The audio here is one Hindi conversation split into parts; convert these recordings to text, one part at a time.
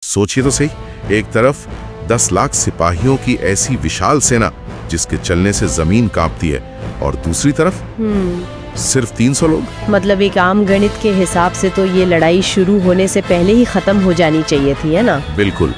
सोचिए तो सही, एक तरफ 10 लाख सिपाहियों की ऐसी विशाल सेना जिसके चलने से जमीन कांपती है, और दूसरी तरफ सिर्फ 300 लोग। मतलब एक आम गणित के हिसाब से तो ये लड़ाई शुरू होने से पहले ही खत्म हो जानी चाहिए थी, है ना? बिल्कुल।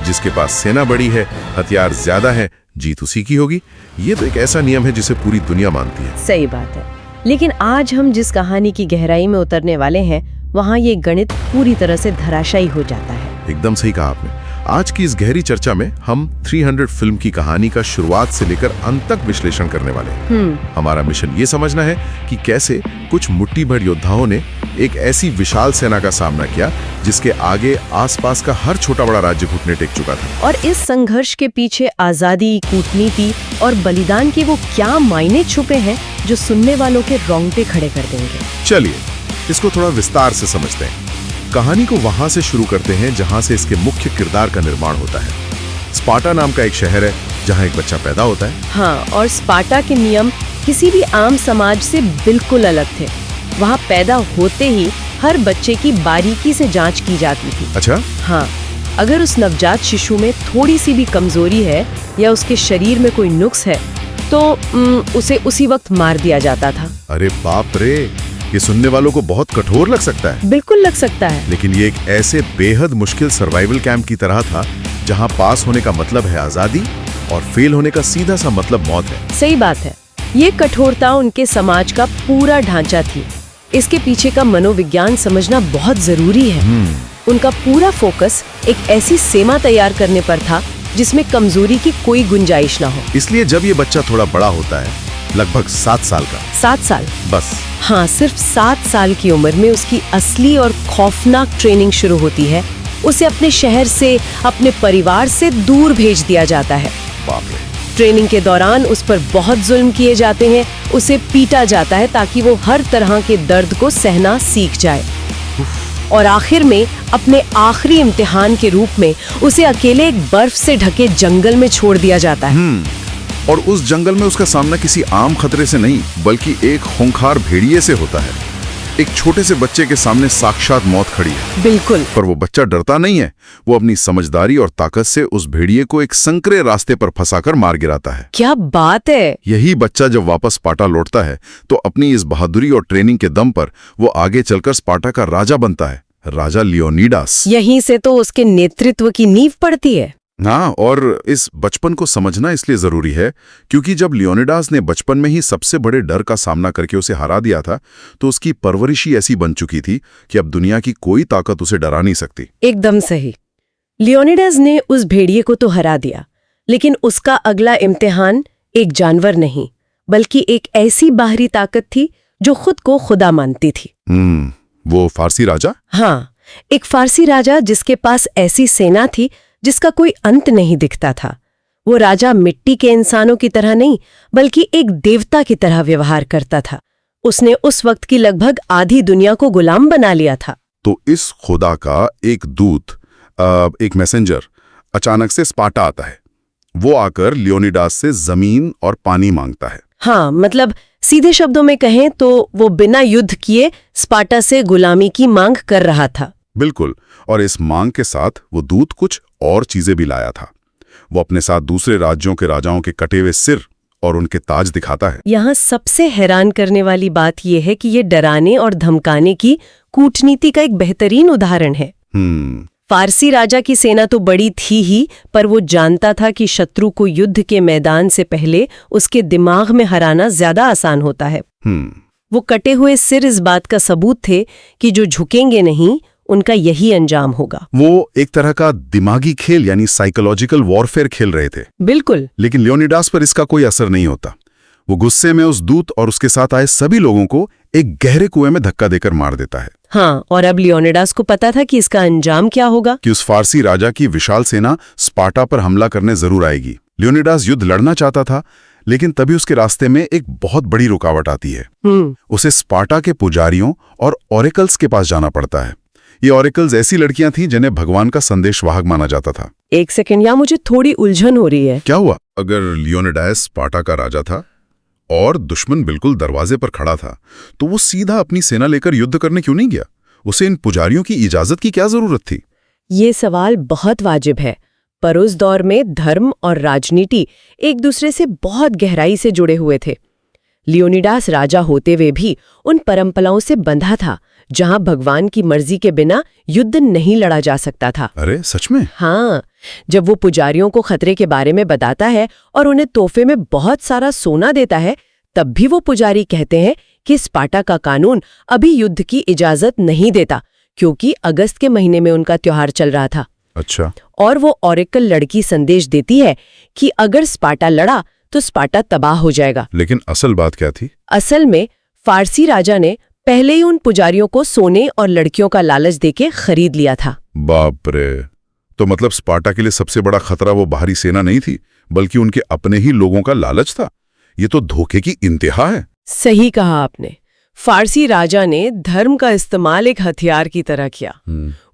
जिसके पास सेना बड़ी है, हथियार ज्यादा है, जीत उसी की होगी। ये तो एक ऐसा नियम है जिसे पूरी दुनिया मानती है। सही बात है। लेकिन आज हम जिस कहानी की गहराई में उतरने वाले हैं, वहाँ ये गणित पूरी तरह से धराशायी हो जाता है। एकदम सही कहा आपने। आज की इस गहरी चर्चा में हम 300 फिल्म की कहानी का शुरुआत से लेकर अंत तक विश्लेषण करने वाले हैं। हमारा मिशन ये समझना है कि कैसे कुछ मुट्ठी भर योद्धाओं ने एक ऐसी विशाल सेना का सामना किया जिसके आगे आसपास का हर छोटा बड़ा राज्य घुटने टेक चुका था। और इस संघर्ष के पीछे आजादी, कूटनीति और बलिदान के वो क्या मायने छुपे हैं जो सुनने वालों के रोंगटे खड़े कर देंगे। चलिए इसको थोड़ा विस्तार से समझते हैं। कहानी को वहां से शुरू करते हैं जहां से इसके मुख्य किरदार का निर्माण होता है। स्पार्टा नाम का एक शहर है जहां एक बच्चा पैदा होता है। हाँ, और स्पार्टा के नियम किसी भी आम समाज से बिल्कुल अलग थे। वहाँ पैदा होते ही हर बच्चे की बारीकी से जांच की जाती थी। अच्छा? हाँ, अगर उस नवजात शिशु में थोड़ी सी भी कमजोरी है या उसके शरीर में कोई नुक्स है तो उसे उसी वक्त मार दिया जाता था। अरे बाप रे, ये सुनने वालों को बहुत कठोर लग सकता है। बिल्कुल लग सकता है। लेकिन ये एक ऐसे बेहद मुश्किल सर्वाइवल कैंप की तरह था जहां पास होने का मतलब है आजादी और फेल होने का सीधा सा मतलब मौत है। सही बात है। ये कठोरता उनके समाज का पूरा ढांचा थी। इसके पीछे का मनोविज्ञान समझना बहुत जरूरी है। उनका पूरा फोकस एक ऐसी सेना तैयार करने पर था जिसमें कमजोरी की कोई गुंजाइश ना हो। इसलिए जब ये बच्चा थोड़ा बड़ा होता है, लगभग 7 साल का। 7 साल? बस। हाँ, सिर्फ 7 साल की उम्र में उसकी असली और खौफनाक ट्रेनिंग शुरू होती है। उसे अपने शहर से, अपने परिवार से दूर भेज दिया जाता है। बाप रे। ट्रेनिंग के दौरान उस पर बहुत जुल्म किए जाते हैं। उसे पीटा जाता है ताकि वो हर तरह के दर्द को सहना सीख जाए। और आखिर में अपने आखिरी इम्तिहान के रूप में उसे अकेले एक बर्फ से ढके जंगल में छोड़ दिया जाता है। और उस जंगल में उसका सामना किसी आम खतरे से नहीं बल्कि एक खूंखार भेड़िए से होता है। एक छोटे से बच्चे के सामने साक्षात मौत खड़ी है। बिल्कुल। पर वो बच्चा डरता नहीं है। वो अपनी समझदारी और ताकत से उस भेड़िए को एक संकरे रास्ते पर फंसाकर मार गिराता है। क्या बात है। यही बच्चा जब वापस स्पार्टा लौटता है तो अपनी इस बहादुरी और ट्रेनिंग के दम पर वो आगे चलकर स्पार्टा का राजा बनता है, राजा लियोनिडास। यहीं से तो उसके नेतृत्व की नींव पड़ती है। हाँ, और इस बचपन को समझना इसलिए जरूरी है क्योंकि जब लियोनिडास ने बचपन में ही सबसे बड़े डर का सामना करके उसे हरा दिया था तो उसकी परवरिश ही ऐसी बन चुकी थी कि अब दुनिया की कोई ताकत उसे डरा नहीं सकती। एकदम सही। लियोनिडास ने उस भेड़िए को तो हरा दिया, लेकिन उसका अगला इम्तिहान एक जानवर नहीं बल्कि एक ऐसी बाहरी ताकत थी जो खुद को खुदा मानती थी। वो फारसी राजा? हाँ, एक फारसी राजा जिसके पास ऐसी सेना थी जिसका कोई अंत नहीं दिखता था। वो राजा मिट्टी के इंसानों की तरह नहीं बल्कि एक देवता की तरह व्यवहार करता था। उसने उस वक्त की लगभग आधी दुनिया को गुलाम बना लिया था। तो इस खुदा का एक दूत, एक मैसेंजर अचानक से स्पार्टा आता है। वो आकर लियोनिडास से जमीन और पानी मांगता है। हाँ, मतलब सीधे शब्दों में कहें तो वो बिना युद्ध किए स्पार्टा से गुलामी की मांग कर रहा था। बिल्कुल। और इस मांग के साथ वो दूत कुछ और चीजें भी लाया था। वो अपने साथ दूसरे राज्यों के राजाओं के कटे हुए सिर और उनके ताज दिखाता है। यहाँ सबसे हैरान करने वाली बात यह है कि ये डराने और धमकाने की कूटनीति का एक बेहतरीन उदाहरण है। फारसी राजा की सेना तो बड़ी थी ही, पर वो जानता था कि शत्रु को युद्ध के मैदान से पहले उसके दिमाग में हराना ज्यादा आसान होता है। वो कटे हुए सिर इस बात का सबूत थे कि जो झुकेंगे नहीं उनका यही अंजाम होगा। वो एक तरह का दिमागी खेल यानी साइकोलॉजिकल वॉरफेयर खेल रहे थे। बिल्कुल। लेकिन लियोनिडास पर इसका कोई असर नहीं होता। वो गुस्से में उस दूत और उसके साथ आए सभी लोगों को एक गहरे कुएं में धक्का देकर मार देता है। हाँ, और अब लियोनिडास को पता था कि इसका अंजाम क्या होगा, कि उस फारसी राजा की विशाल सेना स्पार्टा पर हमला करने जरूर आएगी। लियोनिडास युद्ध लड़ना चाहता था, लेकिन तभी उसके रास्ते में एक बहुत बड़ी रुकावट आती है। उसे स्पार्टा के पुजारियों और ओरेकल्स के पास जाना पड़ता है। ये ओरेकल्स ऐसी लड़कियां थीं जिन्हें भगवान का संदेशवाहक माना जाता था। एक सेकंड, यहाँ मुझे थोड़ी उलझन हो रही है। क्या हुआ? अगर लियोनिडास स्पार्टा का राजा था और दुश्मन बिल्कुल दरवाजे पर खड़ा था तो वो सीधा अपनी सेना लेकर युद्ध करने क्यों नहीं गया? उसे इन पुजारियों की इजाजत की क्या जरूरत थी? ये सवाल बहुत वाजिब है, पर उस दौर में धर्म और राजनीति एक दूसरे से बहुत गहराई से जुड़े हुए थे। लियोनिडास राजा होते हुए भी उन परंपराओं से बंधा था जहां भगवान की मर्जी के बिना युद्ध नहीं लड़ा जा सकता था। अरे सच में? हाँ, जब वो पुजारियों को खतरे के बारे में बताता है और उन्हें तोहफे में बहुत सारा सोना देता है, तब भी वो पुजारी कहते हैं कि स्पार्टा का कानून अभी युद्ध की इजाजत नहीं देता, क्योंकि अगस्त के महीने में उनका त्योहार चल रहा था। अच्छा। और वो ओरेकल लड़की संदेश देती है कि अगर स्पार्टा लड़ा तो स्पार्टा तबाह हो जाएगा। लेकिन असल बात क्या थी? असल में फारसी राजा ने पहले ही उन पुजारियों को सोने और लड़कियों का लालच देके खरीद लिया था। बाप रे! तो मतलब स्पार्टा के लिए सबसे बड़ा खतरा वो बाहरी सेना नहीं थी, बल्कि उनके अपने ही लोगों का लालच था। ये तो धोखे की इंतहा है। सही कहा आपने। फारसी राजा ने धर्म का इस्तेमाल एक हथियार की तरह किया।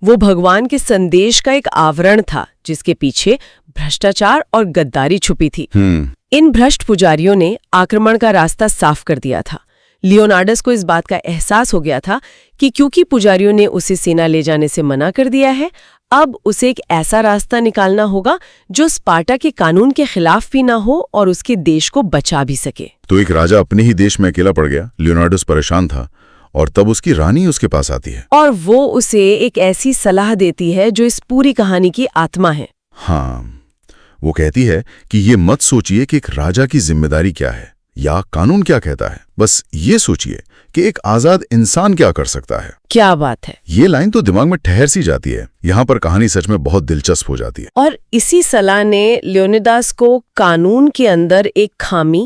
वो भगवान के संदेश का एक आवरण था जिसके पीछे भ्रष्टाचार और गद्दारी छुपी थी। इन भ्रष्ट पुजारियों ने आक्रमण का रास्ता साफ कर दिया था। लियोनार्डस को इस बात का एहसास हो गया था कि क्योंकि पुजारियों ने उसे सेना ले जाने से मना कर दिया है, अब उसे एक ऐसा रास्ता निकालना होगा जो स्पार्टा के कानून के खिलाफ भी ना हो और उसके देश को बचा भी सके। तो एक राजा अपने ही देश में अकेला पड़ गया। लियोनार्डस परेशान था और तब उसकी रानी उसके पास आती है और वो उसे एक ऐसी सलाह देती है जो इस पूरी कहानी की आत्मा है। हाँ, वो कहती है कि ये मत सोचिए कि एक राजा की जिम्मेदारी क्या है या कानून क्या कहता है, बस ये सोचिए कि एक आजाद इंसान क्या कर सकता है। क्या बात है! ये लाइन तो दिमाग में ठहर सी जाती है। यहाँ पर कहानी सच में बहुत दिलचस्प हो जाती है। और इसी सलाह ने लियोनिडास को कानून के अंदर एक खामी,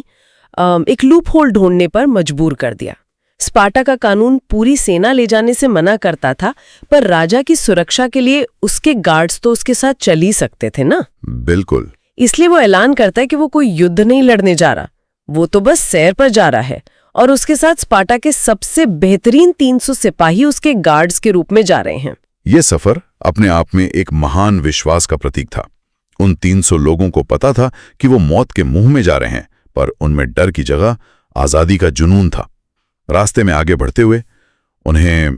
एक लूप होल ढूंढने पर मजबूर कर दिया। स्पार्टा का कानून पूरी सेना ले जाने से मना करता था, पर राजा की सुरक्षा के लिए उसके गार्ड्स तो उसके साथ चल ही सकते थे ना। बिल्कुल। इसलिए वो ऐलान करता है कि वो कोई युद्ध नहीं लड़ने जा रहा, वो तो बस सैर पर जा रहा है और उसके साथ स्पार्टा के सबसे बेहतरीन 300 सिपाही उसके गार्ड्स के रूप में जा रहे हैं। ये सफर अपने आप में एक महान विश्वास का प्रतीक था। उन 300 लोगों को पता था कि वो मौत के मुंह में जा रहे हैं, पर उनमें डर की जगह आजादी का जुनून था। रास्ते में आगे बढ़ते हुए उन्हें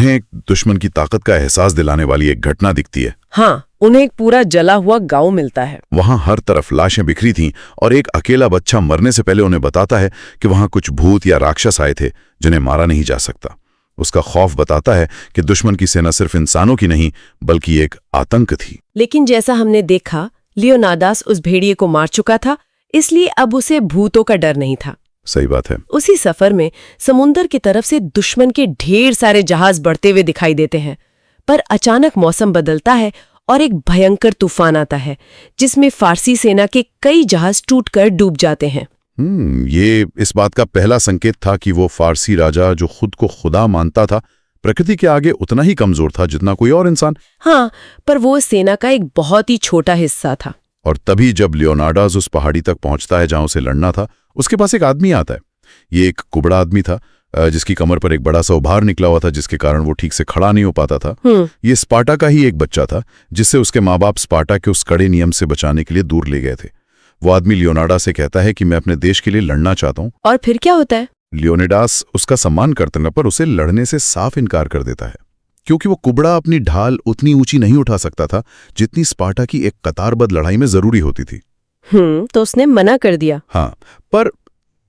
एक दुश्मन की ताकत का एहसास दिलाने वाली एक घटना दिखती है। हाँ, उन्हें एक पूरा जला हुआ गांव मिलता है। वहां हर तरफ लाशें बिखरी थीं और एक अकेला बच्चा मरने से पहले उन्हें बताता है कि वहां कुछ भूत या राक्षस आए थे जिन्हें मारा नहीं जा सकता। उसका खौफ बताता है कि दुश्मन की सेना सिर्फ इंसानों की नहीं बल्कि एक आतंक थी। लेकिन जैसा हमने देखा, लियोनार्डस उस भेड़िए को मार चुका था, इसलिए अब उसे भूतों का डर नहीं था। सही बात है। उसी सफर में समुंदर की तरफ से दुश्मन के ढेर सारे जहाज बढ़ते हुए दिखाई देते हैं, पर अचानक मौसम बदलता है और एक भयंकर तूफान आता है जिसमें फारसी सेना के कई जहाज टूटकर डूब जाते हैं। ये इस बात का पहला संकेत था कि वो फारसी राजा जो खुद को खुदा मानता था, प्रकृति के आगे उतना ही कमजोर था जितना कोई और इंसान। हाँ, पर वो सेना का एक बहुत ही छोटा हिस्सा था। और तभी जब लियोनार्डस उस पहाड़ी तक पहुंचता है जहां उसे लड़ना था, उसके पास एक आदमी आता है। ये एक कुबड़ा आदमी था जिसकी कमर पर एक बड़ा सा उभार निकला हुआ था, जिसके कारण वो ठीक से खड़ा नहीं हो पाता था। ये स्पार्टा का ही एक बच्चा था जिससे उसके माँ बाप स्पार्टा के उस कड़े नियम से बचाने के लिए दूर ले गए थे। वो आदमी लियोनार्डस से कहता है कि मैं अपने देश के लिए लड़ना चाहता हूँ। और फिर क्या होता है? लियोनिडास उसका सम्मान करते न पर उसे लड़ने से साफ इनकार कर देता है, क्योंकि वो कुबड़ा अपनी ढाल उतनी ऊंची नहीं उठा सकता था जितनी स्पार्टा की एक कतारबद्ध लड़ाई में जरूरी होती थी। तो उसने मना कर दिया। हाँ, पर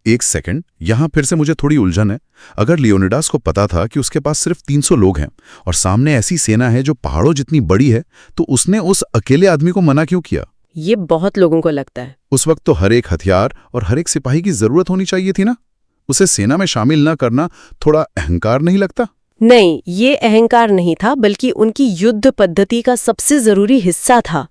एक सेकंड, यहां फिर से मुझे थोड़ी उलझन है। अगर लियोनिडास को पता था कि उसके पास सिर्फ 300 लोग हैं और सामने ऐसी सेना है जो पहाड़ों जितनी बड़ी है, तो उसने उस अकेले आदमी को मना क्यों किया? ये बहुत लोगों को लगता है। उस वक्त तो हर एक हथियार और हर एक सिपाही की जरूरत होनी चाहिए थी ना। उसे सेना में शामिल न करना थोड़ा अहंकार नहीं लगता? नहीं, ये अहंकार नहीं था, बल्कि उनकी युद्ध पद्धति का सबसे जरूरी हिस्सा था।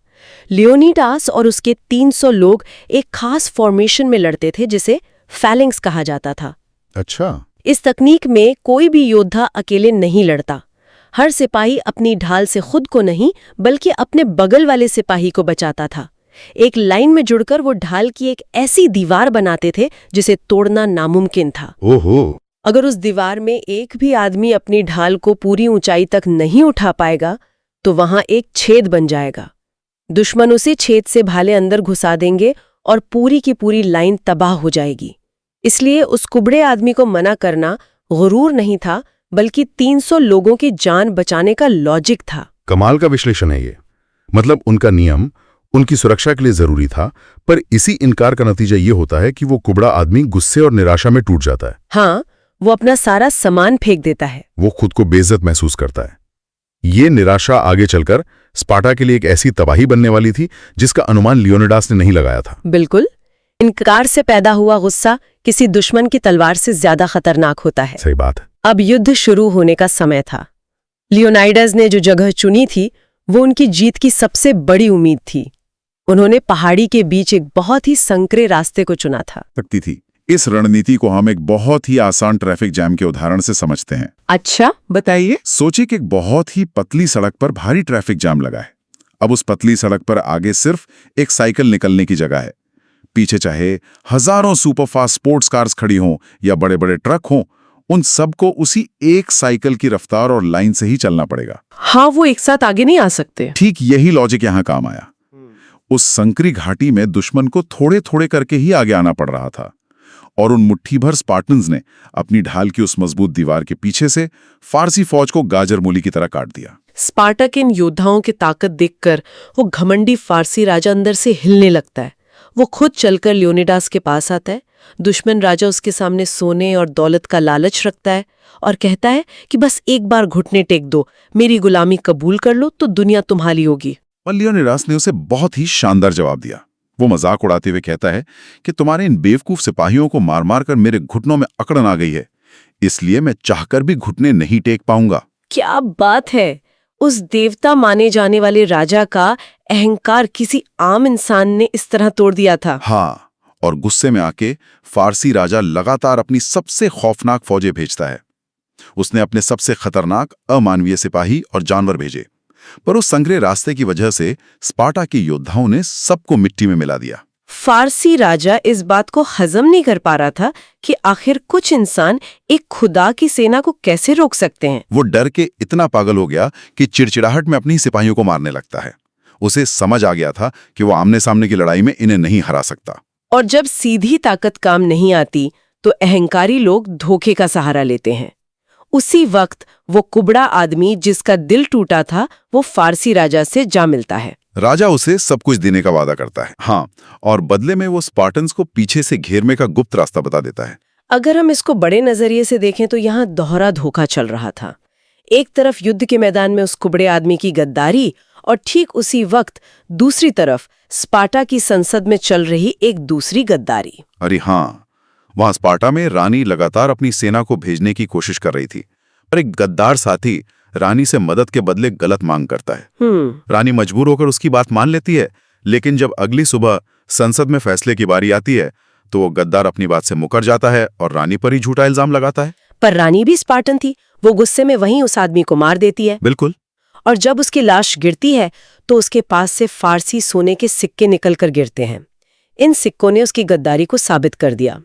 लियोनिडास और उसके 300 लोग एक खास फॉर्मेशन में लड़ते थे जिसे फैलिंग्स कहा जाता था। अच्छा। इस तकनीक में कोई भी योद्धा अकेले नहीं लड़ता। हर सिपाही अपनी ढाल से खुद को नहीं बल्कि अपने बगल वाले सिपाही को बचाता था। एक लाइन में जुड़कर वो ढाल की एक ऐसी दीवार बनाते थे जिसे तोड़ना नामुमकिन था। ओहो। अगर उस दीवार में एक भी आदमी अपनी ढाल को पूरी ऊंचाई तक नहीं उठा पाएगा तो वहां एक छेद बन जाएगा। दुश्मन उसे छेद से भाले अंदर घुसा देंगे और पूरी की पूरी लाइन तबाह हो जाएगी। इसलिए उस कुबड़े आदमी को मना करना गुरूर नहीं था, बल्कि 300 लोगों की जान बचाने का लॉजिक था। कमाल का विश्लेषण है ये। मतलब उनका नियम उनकी सुरक्षा के लिए जरूरी था, पर इसी इनकार का नतीजा ये होता है कि वो कुबड़ा आदमी गुस्से और निराशा में टूट जाता है। हाँ, वो अपना सारा सामान फेंक देता है। वो खुद को बेइज्जत महसूस करता है। ये निराशा आगे चलकर स्पार्टा के लिए एक ऐसी तबाही बनने वाली थी जिसका अनुमान लियोनिडास ने नहीं लगाया था। बिल्कुल। इनकार से पैदा हुआ गुस्सा किसी दुश्मन की तलवार से ज्यादा खतरनाक होता है। सही बात है। अब युद्ध शुरू होने का समय था। लियोनाइडस ने जो जगह चुनी थी वो उनकी जीत की सबसे बड़ी उम्मीद थी। उन्होंने पहाड़ी के बीच एक बहुत ही संकरे रास्ते को चुना था। सकती थी। इस रणनीति को हम एक बहुत ही आसान ट्रैफिक जैम के उदाहरण से समझते हैं। अच्छा, बताइए। सोचिए कि एक बहुत ही पतली सड़क पर भारी ट्रैफिक जाम लगा है। अब उस पतली सड़क पर आगे सिर्फ एक साइकिल निकलने की जगह है। पीछे चाहे हजारों सुपरफास्ट स्पोर्ट्स कार्स खड़ी हों या बड़े बड़े ट्रक हों, उन सबको उसी एक साइकिल की रफ्तार और लाइन से ही चलना पड़ेगा। हाँ, वो एक साथ आगे नहीं आ सकते। ठीक यही लॉजिक यहां काम आया। उस संकरी घाटी में दुश्मन को थोड़े थोड़े करके ही आगे आना पड़ रहा था, और उन मुट्ठी भर स्पार्टन्स ने अपनी ढाल की उस मजबूत दीवार के पीछे से फारसी फौज को गाजर मूली की तरह काट दिया। स्पार्टा के इन योद्धाओं की ताकत देखकर वो घमंडी फारसी राजा अंदर से हिलने लगता है। वो खुद चलकर लियोनिडास के पास आता है। दुश्मन राजा उसके सामने सोने और दौलत का लालच रखता है और कहता है कि बस एक बार घुटने टेक दो, मेरी गुलामी कबूल कर लो तो दुनिया तुम्हारी होगी। और लियोनिडास ने उसे बहुत ही शानदार जवाब दिया। वो मजाक उड़ाते हुए कहता है कि तुम्हारे इन बेवकूफ सिपाहियों को मार मार कर मेरे घुटनों में अकड़न आ गई है, इसलिए मैं चाहकर भी घुटने नहीं टेक पाऊंगा। क्या बात है! उस देवता माने जाने वाले राजा का अहंकार किसी आम इंसान ने इस तरह तोड़ दिया था। हाँ, और गुस्से में आके फारसी राजा लगातार अपनी सबसे खौफनाक फौजें भेजता है। उसने अपने सबसे खतरनाक अमानवीय सिपाही और जानवर भेजे, पर उस संकरे रास्ते की वजह से स्पार्टा के योद्धाओं ने सबको मिट्टी में मिला दिया। फारसी राजा इस बात को हजम नहीं कर पा रहा था कि आखिर कुछ इंसान एक खुदा की सेना को कैसे रोक सकते हैं। वो डर के इतना पागल हो गया कि चिड़चिड़ाहट में अपनी सिपाहियों को मारने लगता है। उसे समझ आ गया था कि वो आमने सामने की लड़ाई में इन्हें नहीं हरा सकता। और जब सीधी ताकत काम नहीं आती तो अहंकारी लोग धोखे का सहारा लेते हैं। उसी वक्त वो कुबड़ा आदमी जिसका दिल टूटा था वो फारसी राजा से जा मिलता है। राजा उसे सब कुछ देने का वादा करता है, हाँ, और बदले में वो स्पार्टन्स को पीछे से घेरने का गुप्त रास्ता बता देता है। अगर हम इसको बड़े नजरिए से देखें तो यहाँ दोहरा धोखा चल रहा था। एक तरफ युद्ध के मैदान में उस कुबड़े आदमी की गद्दारी, और ठीक उसी वक्त दूसरी तरफ स्पार्टा की संसद में चल रही एक दूसरी गद्दारी। अरे हाँ, वहां स्पार्टा में रानी लगातार अपनी सेना को भेजने की कोशिश कर रही थी, पर एक गद्दार साथी रानी से मदद के बदले गलत मांग करता है। रानी मजबूर होकर उसकी बात मान लेती है, लेकिन जब अगली सुबह संसद में फैसले की बारी आती है तो वो गद्दार अपनी बात से मुकर जाता है और रानी पर ही झूठा इल्जाम लगाता है। पर रानी भी स्पार्टन थी, वो गुस्से में वहीं उस आदमी को मार देती है। बिल्कुल। और जब उसकी लाश गिरती है तो उसके पास से फारसी सोने के सिक्के निकलकर गिरते हैं। इन सिक्कों ने उसकी गद्दारी को साबित कर दिया।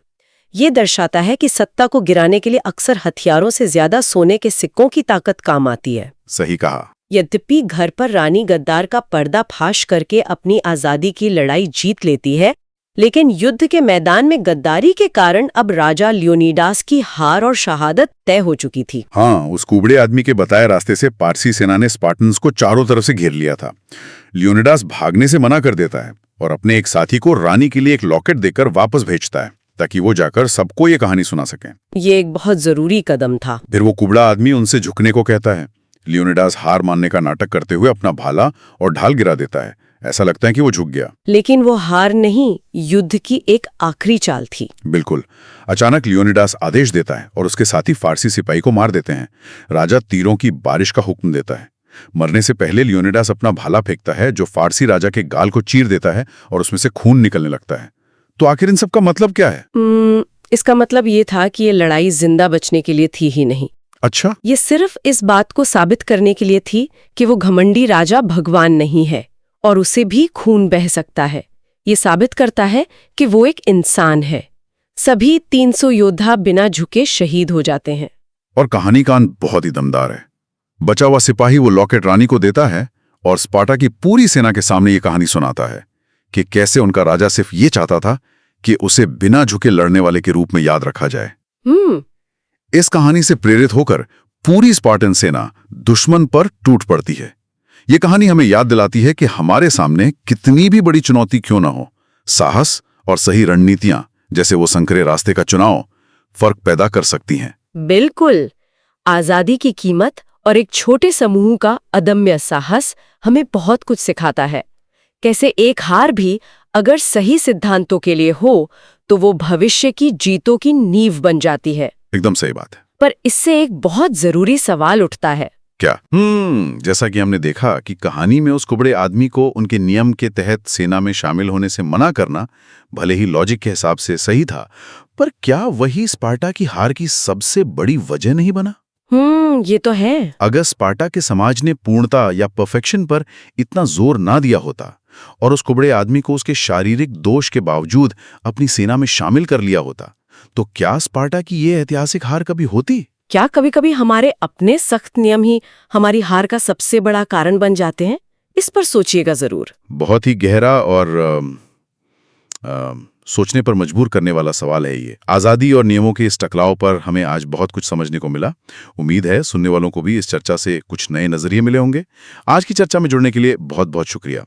ये दर्शाता है कि सत्ता को गिराने के लिए अक्सर हथियारों से ज्यादा सोने के सिक्कों की ताकत काम आती है। सही कहा। यद्यपि घर पर रानी गद्दार का पर्दाफाश करके अपनी आजादी की लड़ाई जीत लेती है, लेकिन युद्ध के मैदान में गद्दारी के कारण अब राजा लियोनिडास की हार और शहादत तय हो चुकी थी। हाँ, उस कुबड़े आदमी के बताए रास्ते से पारसी सेना ने स्पार्टन्स को चारों तरफ से घेर लिया था। लियोनिडास भागने से मना कर देता है और अपने एक साथी को रानी के लिए एक लॉकेट देकर वापस भेजता है ताकि वो जाकर सबको ये कहानी सुना सकें। ये एक बहुत जरूरी कदम था। फिर वो कुबड़ा आदमी उनसे झुकने को कहता है। लियोनिडास हार मानने का नाटक करते हुए अपना भाला और ढाल गिरा देता है। ऐसा लगता है कि वो झुक गया, लेकिन वो हार नहीं, युद्ध की एक आखिरी चाल थी। बिल्कुल। अचानक लियोनिडास आदेश देता है और उसके साथी फारसी सिपाही को मार देते हैं। राजा तीरों की बारिश का हुक्म देता है। मरने से पहले लियोनिडास अपना भाला फेंकता है जो फारसी राजा के गाल को चीर देता है और उसमें से खून निकलने लगता है। तो आखिर इन सब का मतलब क्या है? इसका मतलब ये था कि ये लड़ाई जिंदा बचने के लिए थी ही नहीं। अच्छा, ये सिर्फ इस बात को साबित करने के लिए थी कि वो घमंडी राजा भगवान नहीं है और उसे भी खून बह सकता है। ये साबित करता है कि वो एक इंसान है। सभी 300 योद्धा बिना झुके शहीद हो जाते हैं। और कहानी का अंत बहुत ही दमदार है। बचा हुआ सिपाही वो लॉकेट रानी को देता है और स्पार्टा की पूरी सेना के सामने ये कहानी सुनाता है कि कैसे उनका राजा सिर्फ ये चाहता था कि उसे बिना झुके लड़ने वाले के रूप में याद रखा जाए। इस कहानी से प्रेरित होकर पूरी स्पार्टन सेना दुश्मन पर टूट पड़ती है। ये कहानी हमें याद दिलाती है कि हमारे सामने कितनी भी बड़ी चुनौती क्यों ना हो, साहस और सही रणनीतियां, जैसे वो संकरे रास्ते का चुनाव, फर्क पैदा कर सकती हैं। बिल्कुल। आजादी की कीमत और एक छोटे समूह का अदम्य साहस हमें बहुत कुछ सिखाता है। कैसे एक हार भी अगर सही सिद्धांतों के लिए हो तो वो भविष्य की जीतों की नींव बन जाती है। एकदम सही बात है। पर इससे एक बहुत जरूरी सवाल उठता है। क्या? जैसा कि हमने देखा कि कहानी में उस कुबड़े आदमी को उनके नियम के तहत सेना में शामिल होने से मना करना भले ही लॉजिक के हिसाब से सही था, पर क्या वही स्पार्टा की हार की सबसे बड़ी वजह नहीं बना? ये तो है। अगर स्पार्टा के समाज ने पूर्णता या परफेक्शन पर इतना जोर ना दिया होता और उस कुबड़े आदमी को उसके शारीरिक दोष के बावजूद अपनी सेना में शामिल कर लिया होता, तो क्या स्पार्टा की ये ऐतिहासिक हार कभी होती? क्या कभी कभी हमारे अपने सख्त नियम ही हमारी हार का सबसे बड़ा कारण बन जाते हैं? इस पर सोचिएगा जरूर। बहुत ही गहरा और सोचने पर मजबूर करने वाला सवाल है ये। आज़ादी और नियमों के इस टकराव पर हमें आज बहुत कुछ समझने को मिला। उम्मीद है सुनने वालों को भी इस चर्चा से कुछ नए नजरिए मिले होंगे। आज की चर्चा में जुड़ने के लिए बहुत बहुत शुक्रिया।